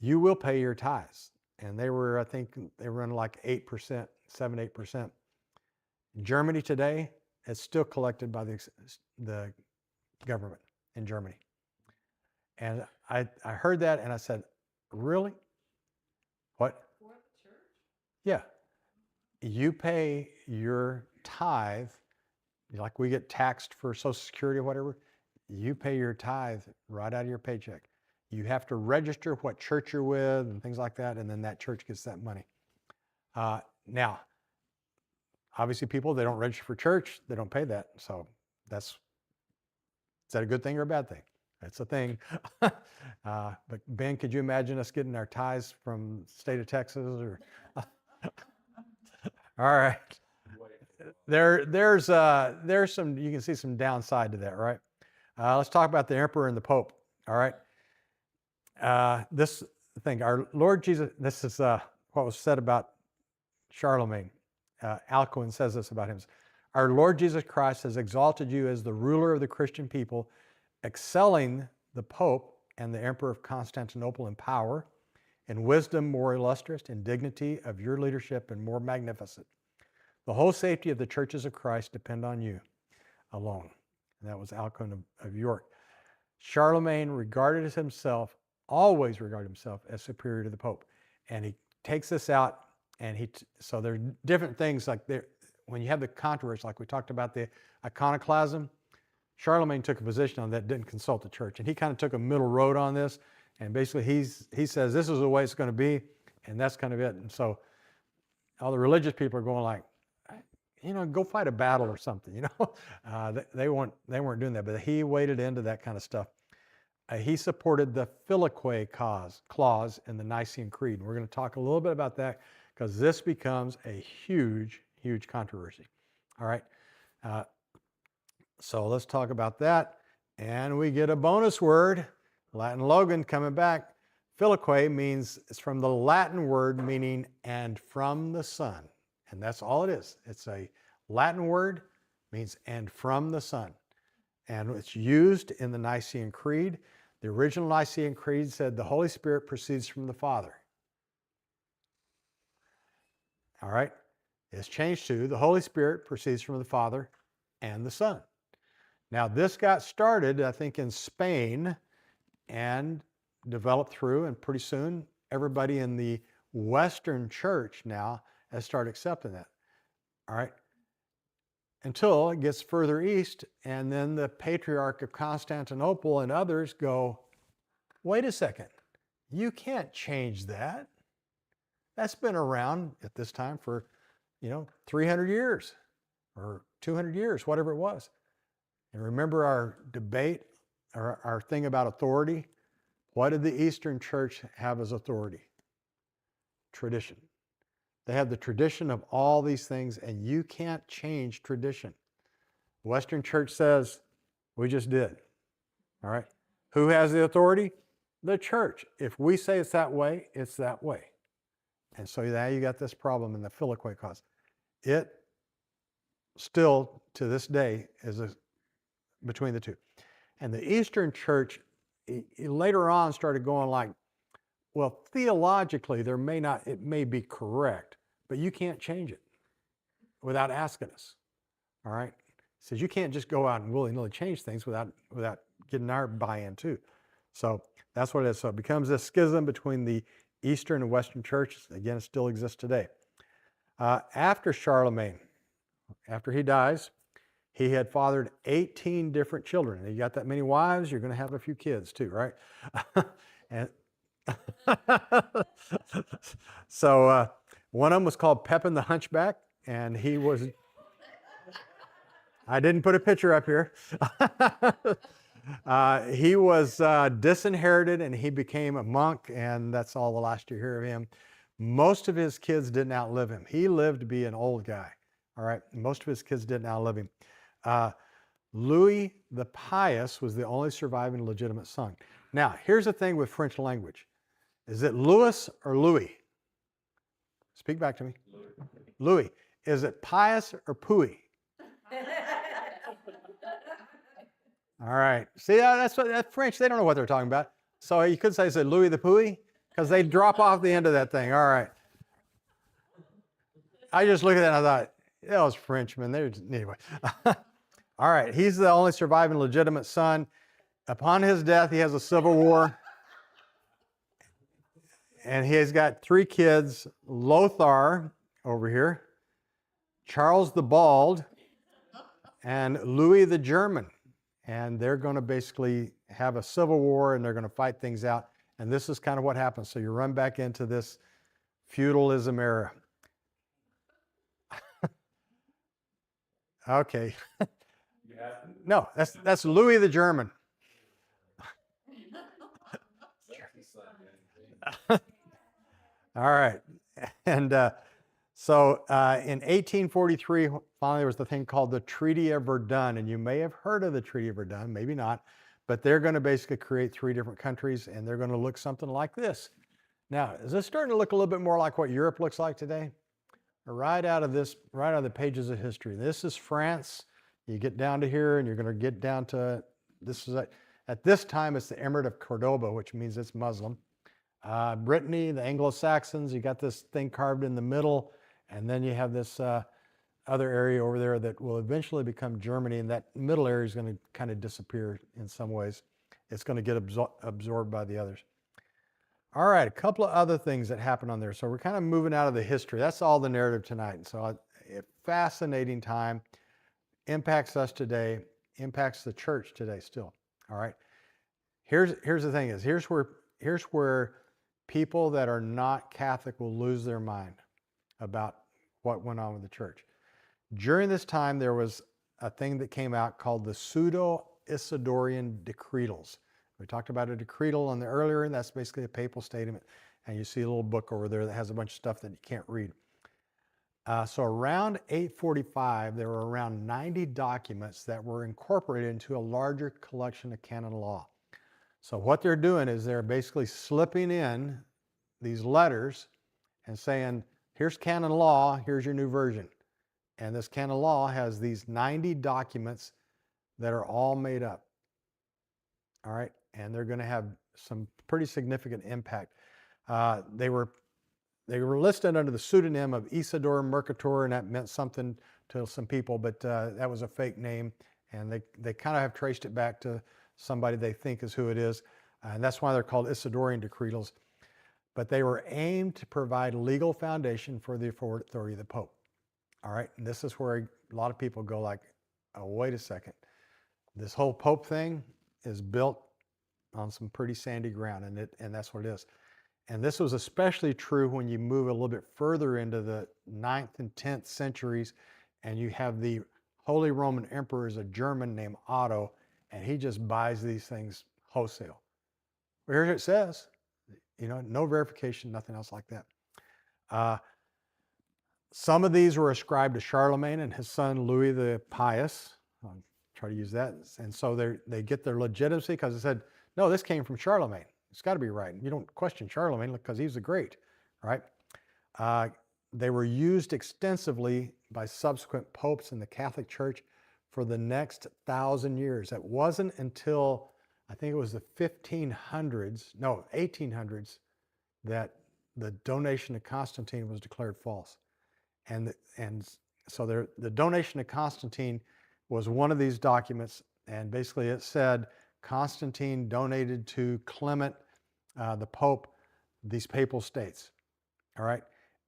"You will pay your tithes," and I think they run like 8%, 7-8%. In Germany today, it's still collected by the government in Germany. And I heard that and I said, really? What? For the church? Yeah. You pay your tithe, like we get taxed for Social Security or whatever, you pay your tithe right out of your paycheck. You have to register what church you're with and things like that, and then that church gets that money. Now, obviously people, they don't register for church, they don't pay that. So is that a good thing or a bad thing? That's a thing. But Ben, could you imagine us getting our tithes from the state of Texas? Or all right. There's some, you can see some downside to that, right? Let's talk about the emperor and the pope. All right. This thing, our Lord Jesus, this is what was said about Charlemagne. Alcuin says this about him. Our Lord Jesus Christ has exalted you as the ruler of the Christian people, excelling the Pope and the Emperor of Constantinople in power, in wisdom more illustrious, in dignity of your leadership and more magnificent. The whole safety of the churches of Christ depend on you alone. And that was Alcuin of York. Charlemagne always regarded himself as superior to the Pope. And he takes this out, and so there's different things like when you have the controversy, like we talked about the iconoclasm, Charlemagne took a position on that, didn't consult the church. And he kind of took a middle road on this. And basically he says, this is the way it's going to be. And that's kind of it. And so all the religious people are going like, go fight a battle or something, they weren't doing that, but he waded into that kind of stuff. He supported the Filioque clause in the Nicene Creed. And we're going to talk a little bit about that because this becomes a huge, huge controversy. All right. So let's talk about that. And we get a bonus word, Latin Logan coming back. Filioque it's from the Latin word meaning and from the Son. And that's all it is. It's a Latin word, means and from the Son. And it's used in the Nicene Creed. The original Nicene Creed said the Holy Spirit proceeds from the Father. All right? It's changed to the Holy Spirit proceeds from the Father and the Son. Now, this got started, I think, in Spain, and developed through, and pretty soon everybody in the Western church now has started accepting that. All right. Until it gets further east, and then the Patriarch of Constantinople and others go, wait a second, you can't change that. That's been around at this time for, 300 years or 200 years, whatever it was. And remember our debate, our thing about authority? What did the Eastern Church have as authority? Tradition. They have the tradition of all these things, and you can't change tradition. Western Church says, we just did. All right. Who has the authority? The church. If we say it's that way, it's that way. And so now you got this problem in the Filioque cause. It still, to this day, is between the two. And the Eastern Church later on started going like, well, theologically, it may be correct, but you can't change it without asking us. All right? It says you can't just go out and willy-nilly change things without getting our buy-in too. So that's what it is. So it becomes this schism between the Eastern and Western churches. Again, it still exists today. After Charlemagne, after he dies, he had fathered 18 different children. And you got that many wives, you're going to have a few kids too, right? And so one of them was called Pepin the Hunchback, and he was, I didn't put a picture up here. He was disinherited, and he became a monk, and that's all the last you hear of him. Most of his kids didn't outlive him. He lived to be an old guy, all right? Most of his kids didn't outlive him. Louis the Pious was the only surviving legitimate son. Now, here's the thing with French language. Is it Louis or Louis? Speak back to me. Louis. Is it Pious or Puy? All right. See, that's French. They don't know what they're talking about. So you could say, is it Louis the Puy? Because they drop off the end of that thing. All right. I just looked at that and I thought, those Frenchmen. Anyway. All right. He's the only surviving legitimate son. Upon his death, he has a civil war. And he has got 3 kids, Lothar over here, Charles the Bald, and Louis the German. And they're going to basically have a civil war, and they're going to fight things out. And this is kind of what happens. So you run back into this feudalism era. Okay. No, that's Louis the German. All right. And so in 1843, finally, there was the thing called the Treaty of Verdun. And you may have heard of the Treaty of Verdun, maybe not. But they're going to basically create 3 different countries, and they're going to look something like this. Now, is this starting to look a little bit more like what Europe looks like today? Right out of the pages of history. This is France. You get down to here, and you're going to get down to, at this time, it's the Emirate of Cordoba, which means it's Muslim. Brittany, the Anglo-Saxons, you got this thing carved in the middle, and then you have this other area over there that will eventually become Germany, and that middle area is going to kind of disappear in some ways. It's going to get absorbed by the others. All right, a couple of other things that happen on there. So we're kind of moving out of the history. That's all the narrative tonight. So a fascinating time, impacts us today, impacts the church today still. All right. Here's the thing is, here's where people that are not Catholic will lose their mind about what went on with the church. During this time, there was a thing that came out called the Pseudo-Isidorian Decretals. We talked about a decretal on the earlier, and that's basically a papal statement. And you see a little book over there that has a bunch of stuff that you can't read. So around 845, there were around 90 documents that were incorporated into a larger collection of canon law. So what they're doing is they're basically slipping in these letters and saying, here's canon law, here's your new version. And this canon law has these 90 documents that are all made up. All right, and they're going to have some pretty significant impact. They were listed under the pseudonym of Isidore Mercator, and that meant something to some people, but that was a fake name, and they kind of have traced it back to somebody they think is who it is. And that's why they're called Isidorian decretals. But they were aimed to provide legal foundation for the authority of the Pope. All right, and this is where a lot of people go like, oh, wait a second. This whole Pope thing is built on some pretty sandy ground, and that's what it is. And this was especially true when you move a little bit further into the 9th and 10th centuries, and you have the Holy Roman Emperor is a German named Otto, and he just buys these things wholesale. Well, here it says, no verification, nothing else like that. Some of these were ascribed to Charlemagne and his son Louis the Pious. I'll try to use that. And so they get their legitimacy because they said, no, this came from Charlemagne. It's got to be right. You don't question Charlemagne because he's the great, right? They were used extensively by subsequent popes in the Catholic Church for the next 1,000 years. It wasn't until, I think it was the 1800s, that the donation to Constantine was declared false. And so the donation to Constantine was one of these documents, and basically it said Constantine donated to Clement, the Pope, these papal states. All right.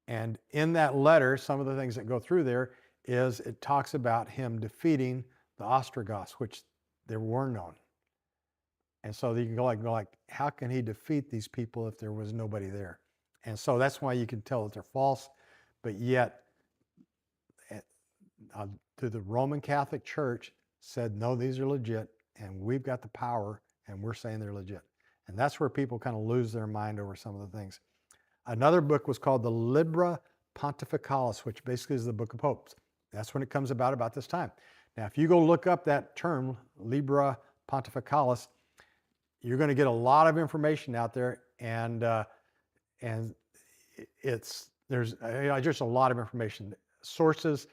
And in that letter, some of the things that go through there is it talks about him defeating the Ostrogoths, which they were known. And so you can go like, how can he defeat these people if there was nobody there? And so that's why you can tell that they're false, but yet the Roman Catholic Church said, no, these are legit, and we've got the power, and we're saying they're legit. And that's where people kind of lose their mind over some of the things. Another book was called the Libra Pontificalis, which basically is the Book of Popes. That's when it comes about this time. Now, if you go look up that term, Libra Pontificalis, you're going to get a lot of information out there, and there's just a lot of information. Sources,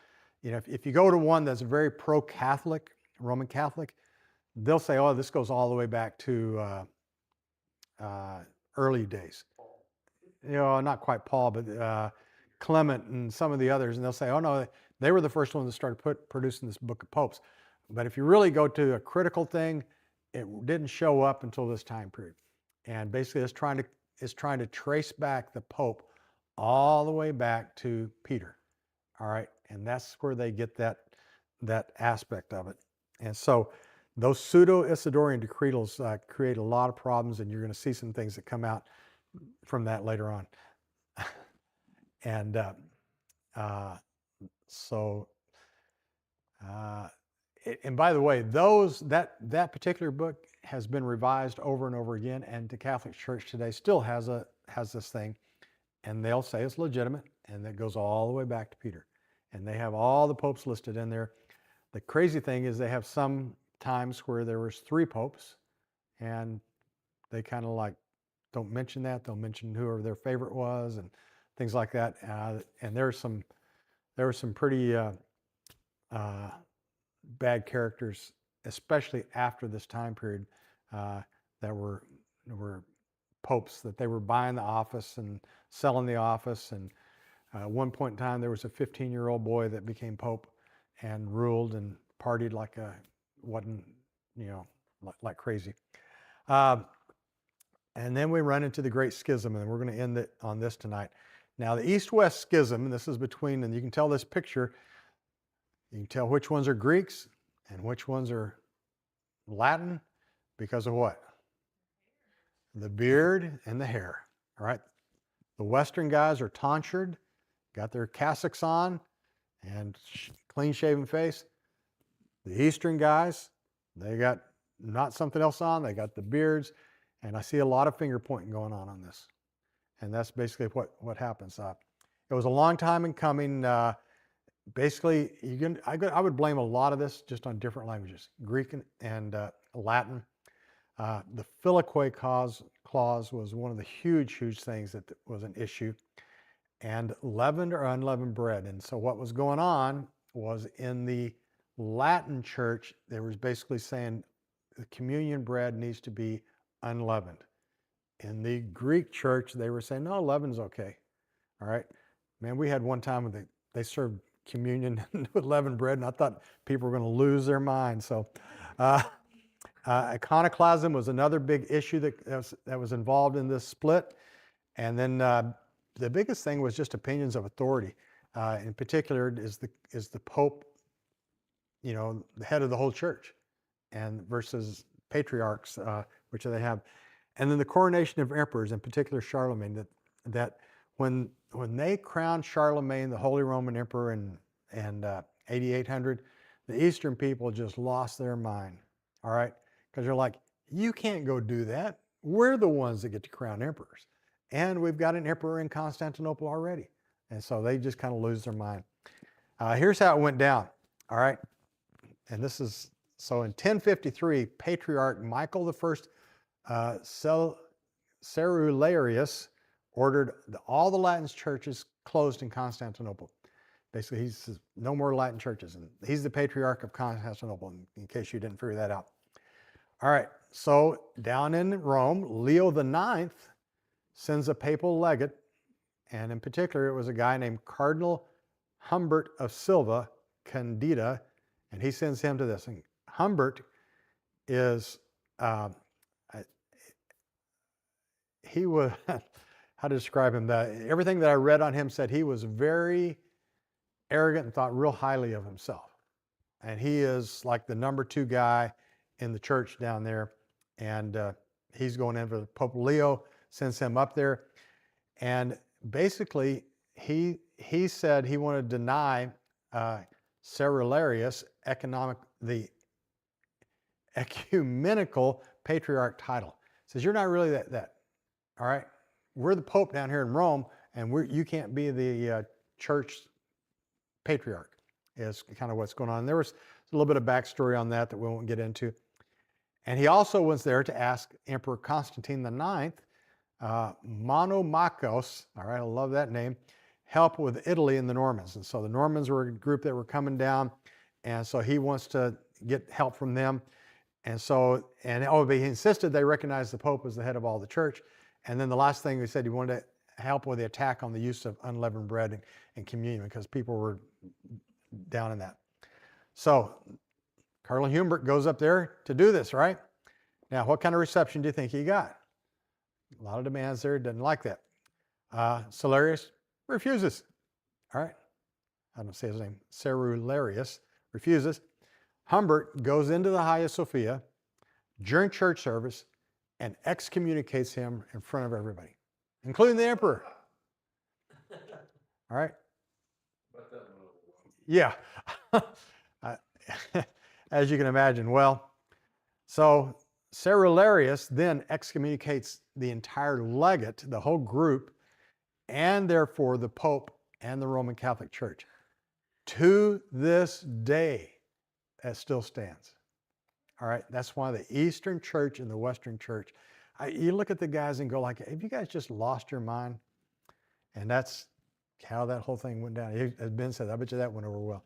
if you go to one that's very pro-Catholic, Roman Catholic, they'll say, oh, this goes all the way back to early days. Not quite Paul, but Clement and some of the others, and they'll say, oh no, they were the first ones that started producing this Book of Popes. But if you really go to a critical thing, it didn't show up until this time period. And basically it's trying to trace back the Pope all the way back to Peter. All right. And that's where they get that aspect of it. And so those pseudo-Isidorian decretals create a lot of problems, and you're going to see some things that come out from that later on. And and by the way, that particular book has been revised over and over again, and the Catholic Church today still has this thing, and they'll say it's legitimate, and that goes all the way back to Peter, and they have all the popes listed in there. The crazy thing is they have some times where there was 3 popes, and they kind of like don't mention that. They'll mention whoever their favorite was and things like that. And there were some pretty bad characters, especially after this time period, that were popes, that they were buying the office and selling the office. And at one point in time, there was a 15-year-old boy that became pope and ruled and partied like crazy. And then we run into the Great Schism, and we're going to end it on this tonight. Now, the East-West Schism, and this is between, and you can tell this picture, you can tell which ones are Greeks and which ones are Latin because of what? The beard and the hair, all right? The Western guys are tonsured, got their cassocks on, and clean-shaven face. The Eastern guys, they got not something else on, they got the beards, and I see a lot of finger pointing going on this. And that's basically what happens. It was a long time in coming. Basically, I would blame a lot of this just on different languages, Greek and Latin. The Filioque clause was one of the huge things that was an issue. And leavened or unleavened bread. And so what was going on was in the Latin church, they was basically saying the communion bread needs to be unleavened. In the Greek church, they were saying, no, leaven's okay. All right. Man, we had one time when they served communion with leavened bread, and I thought people were going to lose their minds. So Iconoclasm was another big issue that was involved in this split. And then the biggest thing was just opinions of authority. In particular, is the Pope, the head of the whole church, and versus patriarchs, which they have. And then the coronation of emperors, in particular Charlemagne, that when they crowned Charlemagne the Holy Roman Emperor in 8800, the Eastern people just lost their mind. All right, because they're like, you can't go do that. We're the ones that get to crown emperors, and we've got an emperor in Constantinople already, and so they just kind of lose their mind. Here's how it went down. All right, and this is so in 1053, Patriarch Michael I Cerularius ordered all the Latin churches closed in Constantinople. Basically, he says no more Latin churches, and he's the Patriarch of Constantinople, in case you didn't figure that out. All right, so down in Rome, Leo IX sends a papal legate, and in particular, it was a guy named Cardinal Humbert of Silva Candida, and he sends him to this. And Humbert is, he was, how to describe him? Everything that I read on him said he was very arrogant and thought real highly of himself. And he is like the number 2 guy in the church down there. And he's going in for Pope Leo, sends him up there. And basically, he said he wanted to deny Cerularius the ecumenical patriarch title. He says, you're not really that. All right? We're the Pope down here in Rome, and you can't be the church patriarch, is kind of what's going on. There was a little bit of backstory on that we won't get into. And he also was there to ask Emperor Constantine IX, Monomachos, all right, I love that name, help with Italy and the Normans. And so the Normans were a group that were coming down, and so he wants to get help from them. And so, but he insisted they recognize the Pope as the head of all the church. And then the last thing he said, he wanted to help with the attack on the use of unleavened bread and communion, because people were down in that. So Cardinal Humbert goes up there to do this, right? Now, what kind of reception do you think he got? A lot of demands there, doesn't like that. Cerularius refuses. All right, I don't say his name. Cerularius refuses. Humbert goes into the Hagia Sophia during church service and excommunicates him in front of everybody, including the emperor. All right? But that went over well. Yeah. As you can imagine. Well, so Cerularius then excommunicates the entire legate, the whole group, and therefore the Pope and the Roman Catholic Church. To this day, that still stands. All right, that's why the Eastern Church and the Western Church, you look at the guys and go like, have you guys just lost your mind? And that's how that whole thing went down. As Ben said, I bet you that went over well.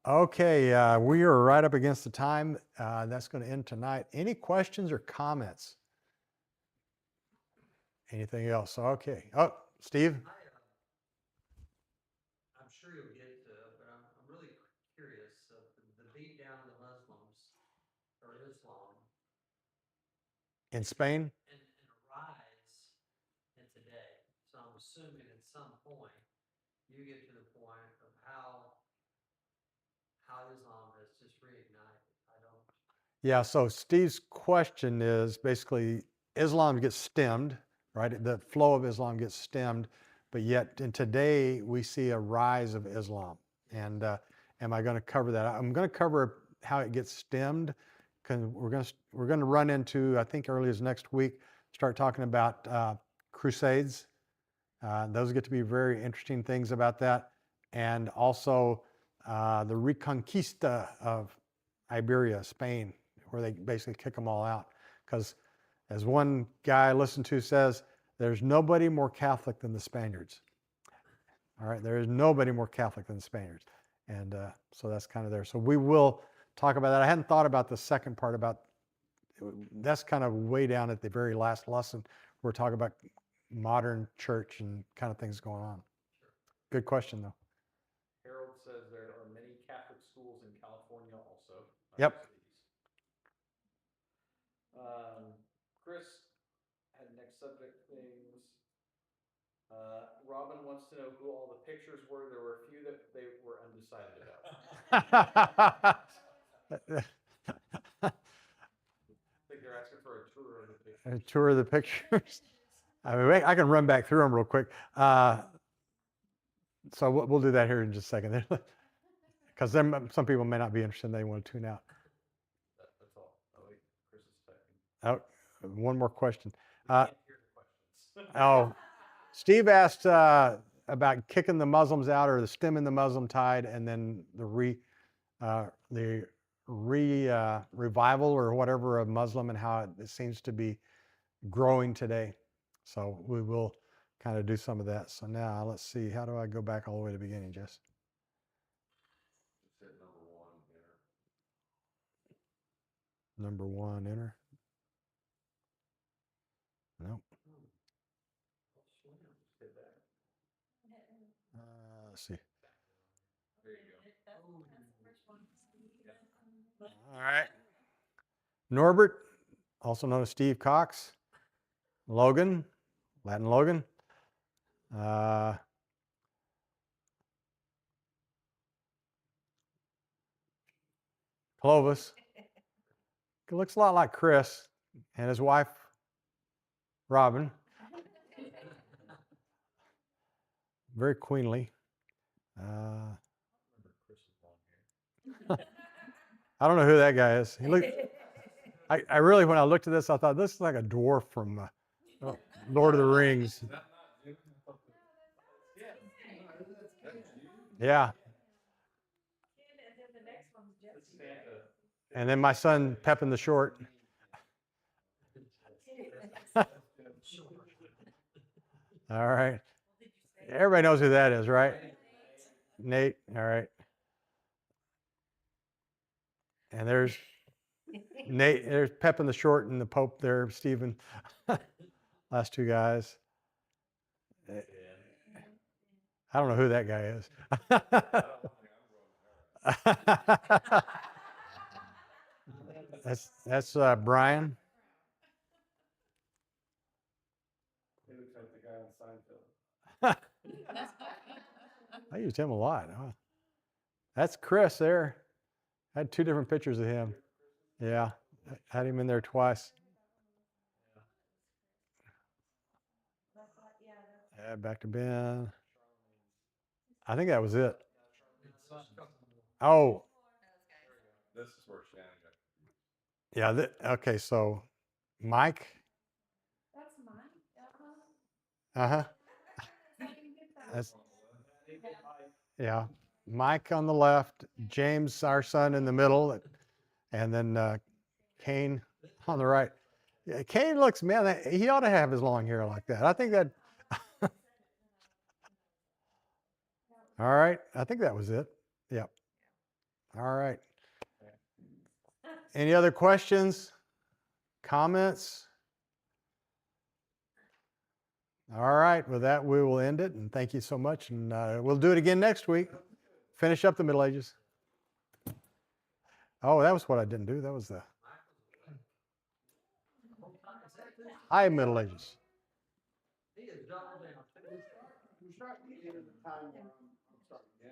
Okay, we are right up against the time. That's going to end tonight. Any questions or comments? Anything else? Okay. Oh, Steve? I'm sure you'll get to it, but I'm really curious of the beat down to Muslims or Islam In Spain? and a rise in today. So I'm assuming at some point you get to the point of how Islam has just reignited. I don't. Yeah, so Steve's question is basically Islam gets stemmed, right? The flow of Islam gets stemmed, but yet in today we see a rise of Islam. And am I going to cover that? I'm going to cover how it gets stemmed, because we're going to run into, I think early as next week, start talking about crusades. Those get to be very interesting things about that. And also the Reconquista of Iberia, Spain, where they basically kick them all out. Because as one guy I listened to says, there's nobody more Catholic than the Spaniards. All right, there is nobody more Catholic than the Spaniards. And so that's kind of there. So we will talk about that. I hadn't thought about the second part about, that's kind of way down at the very last lesson. We're talking about modern church and kind of things going on. Good question, though. Harold says there are many Catholic schools in California also. Yep. Cities. Chris had next subject things. Robin wants to know who all the pictures were. There were a few that they were undecided about. I think they're asking for a tour of the pictures. A tour of the pictures. I mean, I can run back through them real quick. So we'll do that here in just a second, because some people may not be interested. They want to tune out. That's all. Oh, wait, Chris is typing. Oh, one more question. We can't hear the questions. Oh, Steve asked about kicking the Muslims out or the stemming the Muslim tide, and then the revival or whatever of Muslim and how it seems to be growing today. So we will kind of do some of that. So now let's see, how do I go back all the way to the beginning, Jess? Just hit number 1 there. Number 1, enter. Nope. Just hit that. Let's see. There you go. All right. Norbert, also known as Steve Cox. Logan, Latin Logan. Clovis. It looks a lot like Chris and his wife, Robin. Very queenly. Remember Chris is on here. I don't know who that guy is. He looked. I really, when I looked at this, I thought this is like a dwarf from Lord of the Rings. Yeah. And then the next one's It's Jesse. Santa. And then my son, Pepin the Short. All right. Everybody knows who that is, right? Nate. All right. And there's Nate. There's Pepin the Short and the Pope there, Stephen. Last two guys. I don't know who that guy is. That's Brian. He looks like the guy on Seinfeld. I used him a lot. Huh? That's Chris there. I had 2 different pictures of him. Yeah, I had him in there twice. Yeah, back to Ben. I think that was it. Oh, This is where Shannon got. yeah. Okay, so Mike. That's mine. Uh-huh. That's, yeah. Mike on the left, James, our son, in the middle, and then Kane on the right. Yeah, Kane looks, man, he ought to have his long hair like that. I think that. All right. I think that was it. Yep. All right. Any other questions? Comments? All right. With that, we will end it. And thank you so much. And we'll do it again next week. Finish up the Middle Ages. Oh, that was what I didn't do. That was the High Middle Ages. He is double down. We're starting to get into the time where I'm starting to